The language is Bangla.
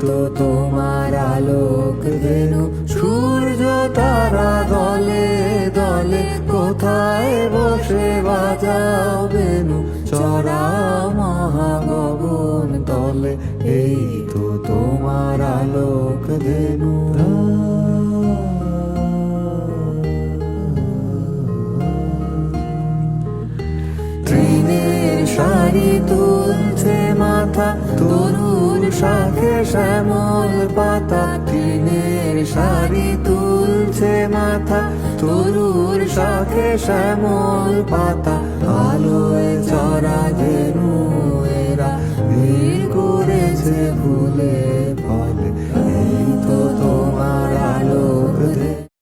তো তোমার আলোক ধেনু, সূর্য তারা দলে দলে কোথায় বসে বাজাও বেনু, চড়া মহাগগন তলে এই তো তোমার আলোক ধেনু। তৃণের সারি তুলছে মাথা, তরুর শাখে শ্যামল পাতা, তৃণের সারি তুলছে মাথা, তরুর শাখে শ্যামল পাতা, আলোয় চড়া ধেনু এরা ভিড় করেছে ফুলে